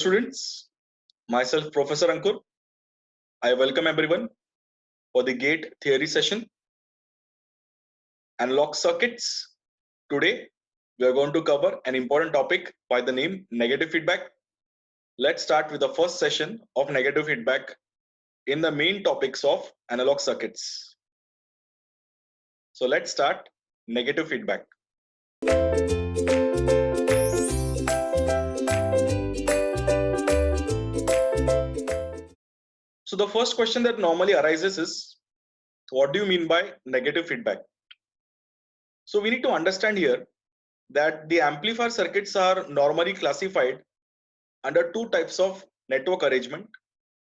Students, myself Professor Ankur. I welcome everyone for the GATE theory session. Analog circuits. Today we are going to cover an important topic by the name negative feedback. Let's start with the first session of negative feedback in the main topics of analog circuits. So let's start negative feedback. So the first question that normally arises is, what do you mean by negative feedback? So we need to understand here that the amplifier circuits are normally classified under two types of network arrangement.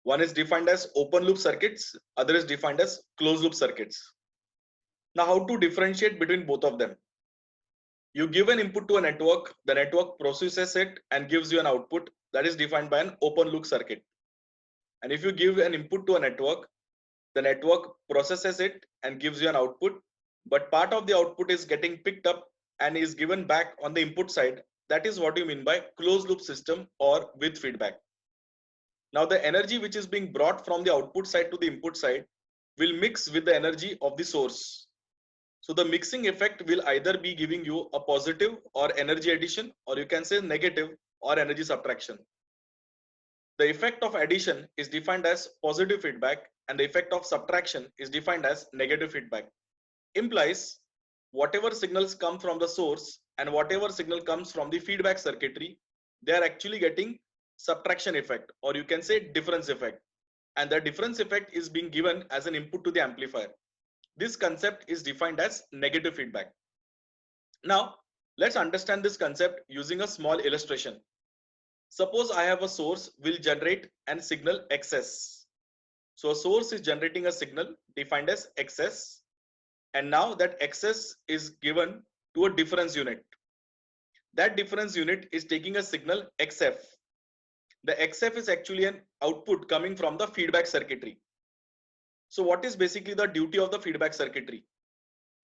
One is defined as open loop circuits, other is defined as closed loop circuits. Now, how to differentiate between both of them? You give an input to a network, the network processes it and gives you an output that is defined by an open loop circuit. And if you give an input to a network, the network processes it and gives you an output, but part of the output is getting picked up and is given back on the input side. That is what you mean by closed loop system or with feedback. Now the energy which is being brought from the output side to the input side will mix with the energy of the source. So the mixing effect will either be giving you a positive or energy addition, or you can say negative or energy subtraction. The effect of addition is defined as positive feedback and the effect of subtraction is defined as negative feedback. Implies whatever signals come from the source and whatever signal comes from the feedback circuitry, they are actually getting subtraction effect, or you can say difference effect, and the difference effect is being given as an input to the amplifier. This concept is defined as negative feedback. Now let's understand this concept using a small illustration. Suppose I have a source will generate an signal XS. So a source is generating a signal defined as XS, and now that XS is given to a difference unit. That difference unit is taking a signal XF. The XF is actually an output coming from the feedback circuitry. So what is basically the duty of the feedback circuitry?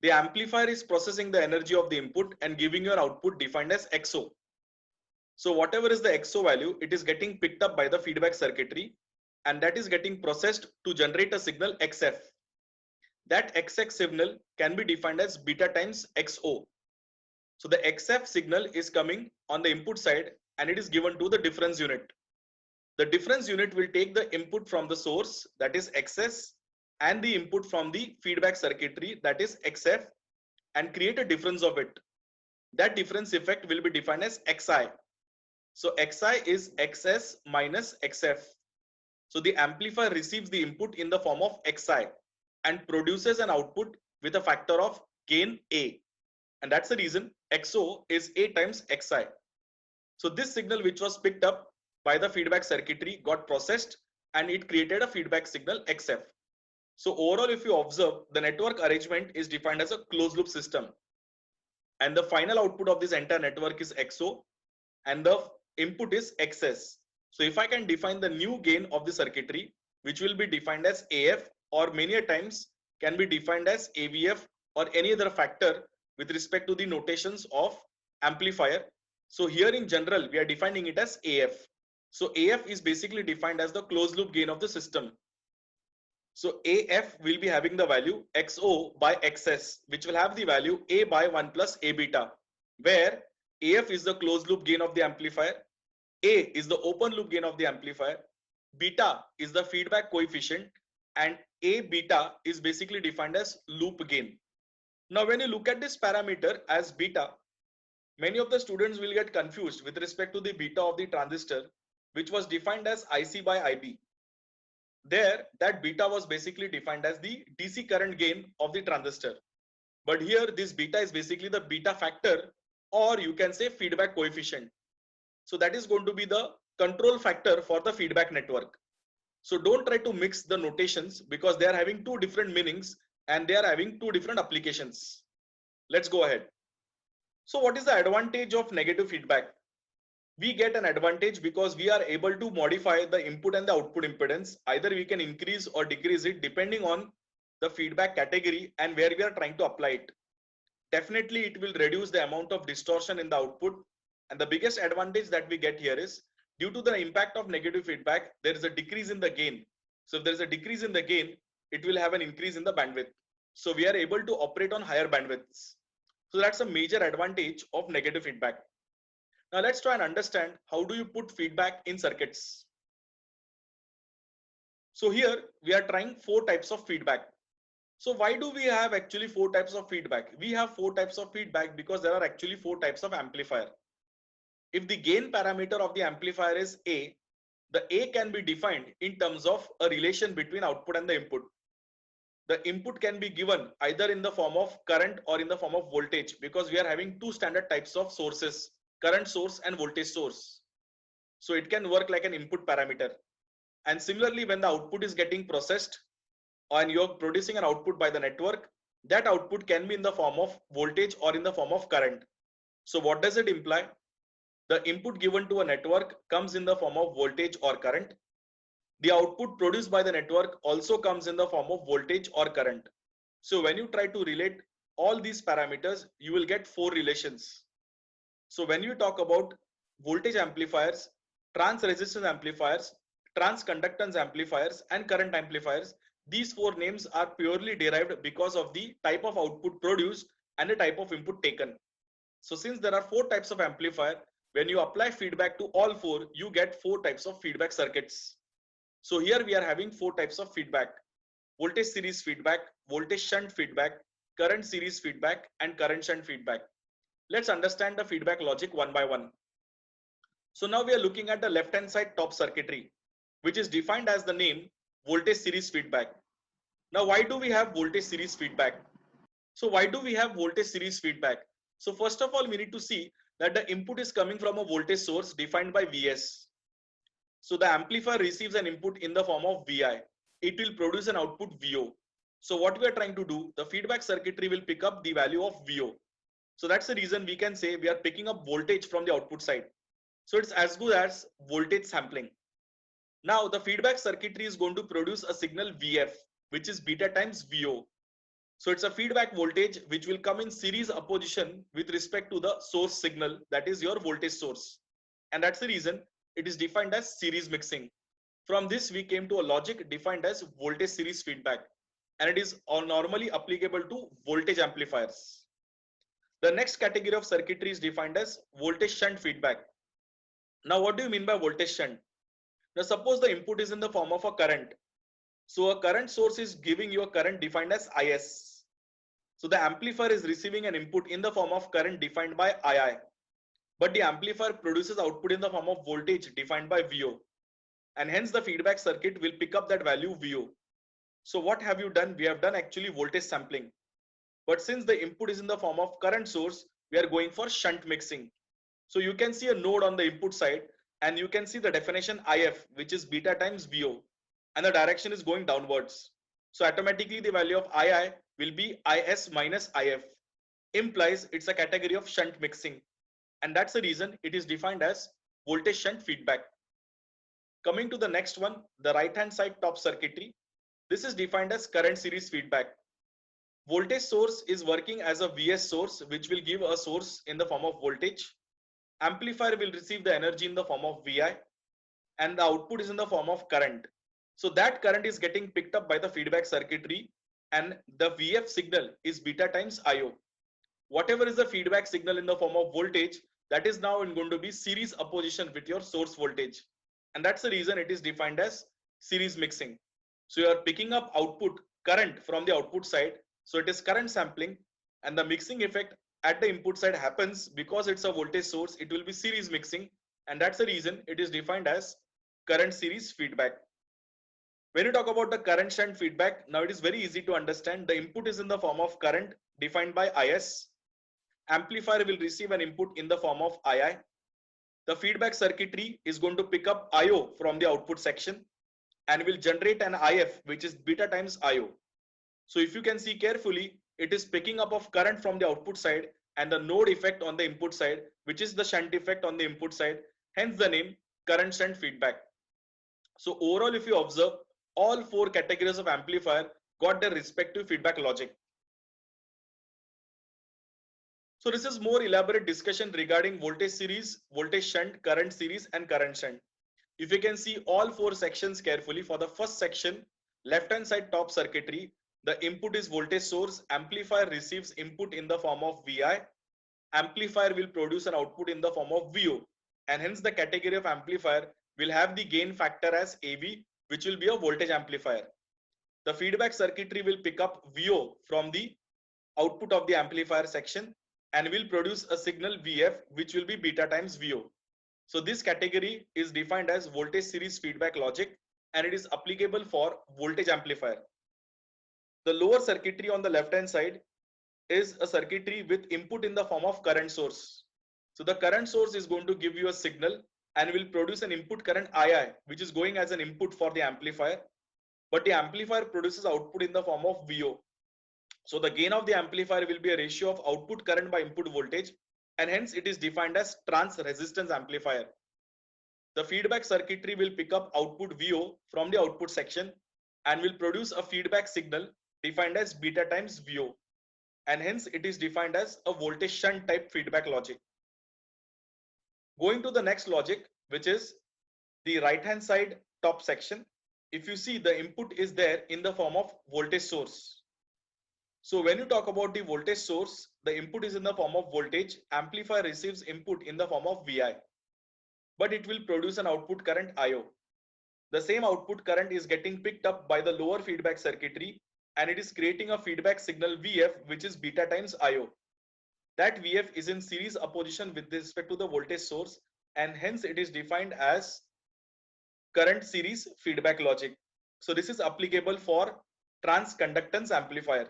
The amplifier is processing the energy of the input and giving you an output defined as XO. So whatever is the XO value, it is getting picked up by the feedback circuitry and that is getting processed to generate a signal XF. That XX signal can be defined as beta times XO. So the XF signal is coming on the input side and it is given to the difference unit. The difference unit will take the input from the source, that is XS, and the input from the feedback circuitry, that is XF, and create a difference of it. That difference effect will be defined as XI. So XI is XS minus XF. So the amplifier receives the input in the form of XI and produces an output with a factor of gain A. And that's the reason XO is A times XI. So this signal which was picked up by the feedback circuitry got processed and it created a feedback signal XF. So overall, if you observe, the network arrangement is defined as a closed loop system. And the final output of this entire network is XO and the input is XS. So if I can define the new gain of the circuitry, which will be defined as AF, or many a times can be defined as AVF or any other factor with respect to the notations of amplifier. So here in general, we are defining it as AF. So AF is basically defined as the closed loop gain of the system. So AF will be having the value XO by XS, which will have the value A by 1 plus A beta, where AF is the closed loop gain of the amplifier, A is the open loop gain of the amplifier, beta is the feedback coefficient, and A beta is basically defined as loop gain. Now when you look at this parameter as beta, many of the students will get confused with respect to the beta of the transistor, which was defined as IC by IB. There, that beta was basically defined as the DC current gain of the transistor. But here, this beta is basically the beta factor, or you can say feedback coefficient. So that is going to be the control factor for the feedback network. So don't try to mix the notations because they are having two different meanings and they are having two different applications. Let's go ahead. So what is the advantage of negative feedback? We get an advantage because we are able to modify the input and the output impedance. Either we can increase or decrease it depending on the feedback category and where we are trying to apply it. Definitely it will reduce the amount of distortion in the output, and the biggest advantage that we get here is due to the impact of negative feedback, there is a decrease in the gain. So if there is a decrease in the gain, it will have an increase in the bandwidth. So we are able to operate on higher bandwidths. So that's a major advantage of negative feedback. Now let's try and understand how do you put feedback in circuits. So here we are trying 4 types of feedback. So why do we have actually 4 types of feedback? We have 4 types of feedback because there are actually 4 types of amplifier. If the gain parameter of the amplifier is A, the A can be defined in terms of a relation between output and the input. The input can be given either in the form of current or in the form of voltage, because we are having 2 standard types of sources, current source and voltage source. So it can work like an input parameter. And similarly, when the output is getting processed and you're producing an output by the network, that output can be in the form of voltage or in the form of current. So what does it imply? The input given to a network comes in the form of voltage or current. The output produced by the network also comes in the form of voltage or current. So when you try to relate all these parameters, you will get 4 relations. So when you talk about voltage amplifiers, trans resistance amplifiers, trans conductance amplifiers and current amplifiers, these 4 names are purely derived because of the type of output produced and the type of input taken. So since there are 4 types of amplifier, when you apply feedback to all 4, you get 4 types of feedback circuits. So here we are having 4 types of feedback: voltage series feedback, voltage shunt feedback, current series feedback and current shunt feedback. Let's understand the feedback logic one by one. So now we are looking at the left hand side top circuitry, which is defined as the name voltage series feedback. Now why do we have voltage series feedback? So why do we have voltage series feedback? So first of all, we need to see that the input is coming from a voltage source defined by Vs. So the amplifier receives an input in the form of Vi. It will produce an output Vo. So what we are trying to do, the feedback circuitry will pick up the value of Vo. So that's the reason we can say we are picking up voltage from the output side. So it's as good as voltage sampling. Now the feedback circuitry is going to produce a signal Vf, which is beta times Vo. So it's a feedback voltage which will come in series opposition with respect to the source signal, that is your voltage source. And that's the reason it is defined as series mixing. From this we came to a logic defined as voltage series feedback, and it is normally applicable to voltage amplifiers. The next category of circuitry is defined as voltage shunt feedback. Now what do you mean by voltage shunt? Now suppose the input is in the form of a current. So a current source is giving you a current defined as Is. So the amplifier is receiving an input in the form of current defined by II. But the amplifier produces output in the form of voltage defined by Vo. And hence the feedback circuit will pick up that value Vo. So what have you done? We have done actually voltage sampling. But since the input is in the form of current source, we are going for shunt mixing. So you can see a node on the input side and you can see the definition If, which is beta times Vo, and the direction is going downwards. So automatically the value of II will be Is minus If, implies it's a category of shunt mixing. And that's the reason it is defined as voltage shunt feedback. Coming to the next one, the right hand side top circuitry. This is defined as current series feedback. Voltage source is working as a Vs source, which will give a source in the form of voltage. Amplifier will receive the energy in the form of Vi, and the output is in the form of current. So that current is getting picked up by the feedback circuitry, and the Vf signal is beta times Io. Whatever is the feedback signal in the form of voltage, that is now going to be series opposition with your source voltage. And that's the reason it is defined as series mixing. So you are picking up output current from the output side. So it is current sampling, and the mixing effect at the input side happens because it's a voltage source. It will be series mixing, and that's the reason it is defined as current series feedback. When you talk about the current shunt feedback, now it is very easy to understand. The input is in the form of current defined by Is. Amplifier will receive an input in the form of II. The feedback circuitry is going to pick up Io from the output section and will generate an If, which is beta times Io. So if you can see carefully, it is picking up of current from the output side and the node effect on the input side, which is the shunt effect on the input side, hence the name current shunt feedback. So overall, if you observe, all 4 categories of amplifier got their respective feedback logic. So this is more elaborate discussion regarding voltage series, voltage shunt, current series and current shunt. If you can see all four sections carefully, for the first section, left hand side top circuitry, the input is voltage source, amplifier receives input in the form of Vi, amplifier will produce an output in the form of Vo, and hence the category of amplifier will have the gain factor as AV, which will be a voltage amplifier. The feedback circuitry will pick up Vo from the output of the amplifier section and will produce a signal Vf, which will be beta times Vo. So this category is defined as voltage series feedback logic, and it is applicable for voltage amplifier. The lower circuitry on the left hand side is a circuitry with input in the form of current source. So the current source is going to give you a signal and will produce an input current II, which is going as an input for the amplifier, but the amplifier produces output in the form of Vo. So the gain of the amplifier will be a ratio of output current by input voltage, and hence it is defined as trans resistance amplifier. The feedback circuitry will pick up output Vo from the output section and will produce a feedback signal defined as beta times Vo, and hence it is defined as a voltage shunt type feedback logic. Going to the next logic, which is the right hand side top section. If you see, the input is there in the form of voltage source. So when you talk about the voltage source, the input is in the form of voltage, amplifier receives input in the form of Vi, but it will produce an output current IO. The same output current is getting picked up by the lower feedback circuitry, and it is creating a feedback signal Vf, which is beta times IO. That Vf is in series opposition with respect to the voltage source, and hence it is defined as current series feedback logic. So this is applicable for transconductance amplifier.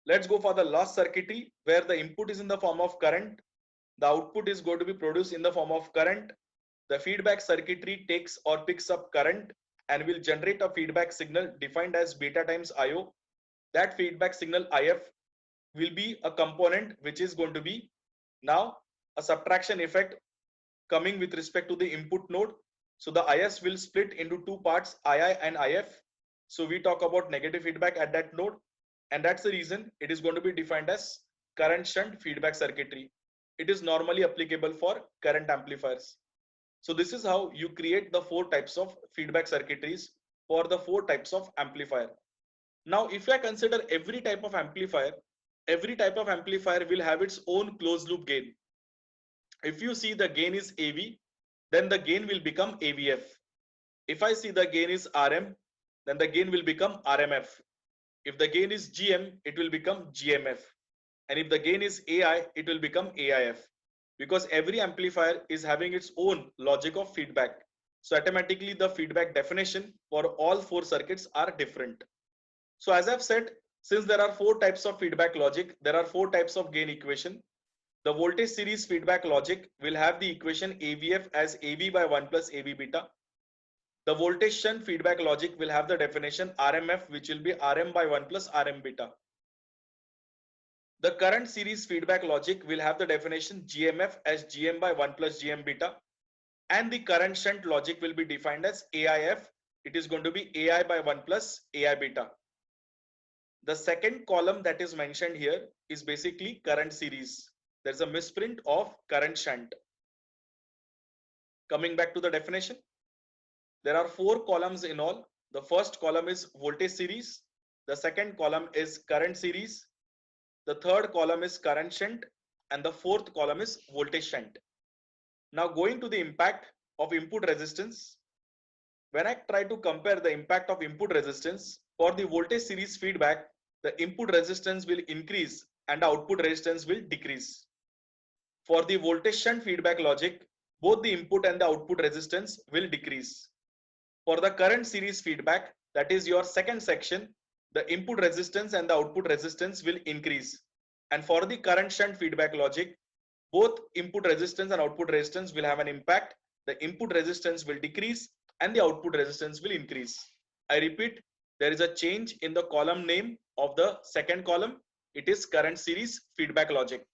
Let's go for the last circuitry, where the input is in the form of current, the output is going to be produced in the form of current. The feedback circuitry takes or picks up current and will generate a feedback signal defined as beta times IO. That feedback signal IF will be a component which is going to be now a subtraction effect coming with respect to the input node. So the IS will split into two parts, II and IF. So we talk about negative feedback at that node, and that's the reason it is going to be defined as current shunt feedback circuitry. It is normally applicable for current amplifiers. So this is how you create the four types of feedback circuitries for the four types of amplifier. Now, if I consider every type of amplifier will have its own closed loop gain. If you see the gain is AV, then the gain will become AVF. If I see the gain is RM, then the gain will become RMF. If the gain is GM, it will become GMF. And if the gain is AI, it will become AIF. Because every amplifier is having its own logic of feedback. So automatically the feedback definition for all four circuits are different. So as I've said, since there are four types of feedback logic, there are four types of gain equation. The voltage series feedback logic will have the equation AVF as AV by 1 plus AV beta. The voltage shunt feedback logic will have the definition RMF, which will be RM by 1 plus RM beta. The current series feedback logic will have the definition GMF as GM by 1 plus GM beta. And the current shunt logic will be defined as AIF. It is going to be AI by 1 plus AI beta. The second column that is mentioned here is basically current series. There's a misprint of current shunt. Coming back to the definition, there are four columns in all. The first column is voltage series. The second column is current series. The third column is current shunt, and the fourth column is voltage shunt. Now going to the impact of input resistance. When I try to compare the impact of input resistance for the voltage series feedback, the input resistance will increase and the output resistance will decrease. For the voltage shunt feedback logic, both the input and the output resistance will decrease. For the current series feedback, that is your second section, the input resistance and the output resistance will increase. And for the current shunt feedback logic, both input resistance and output resistance will have an impact. The input resistance will decrease and the output resistance will increase. I repeat, there is a change in the column name of the second column. It is current series feedback logic.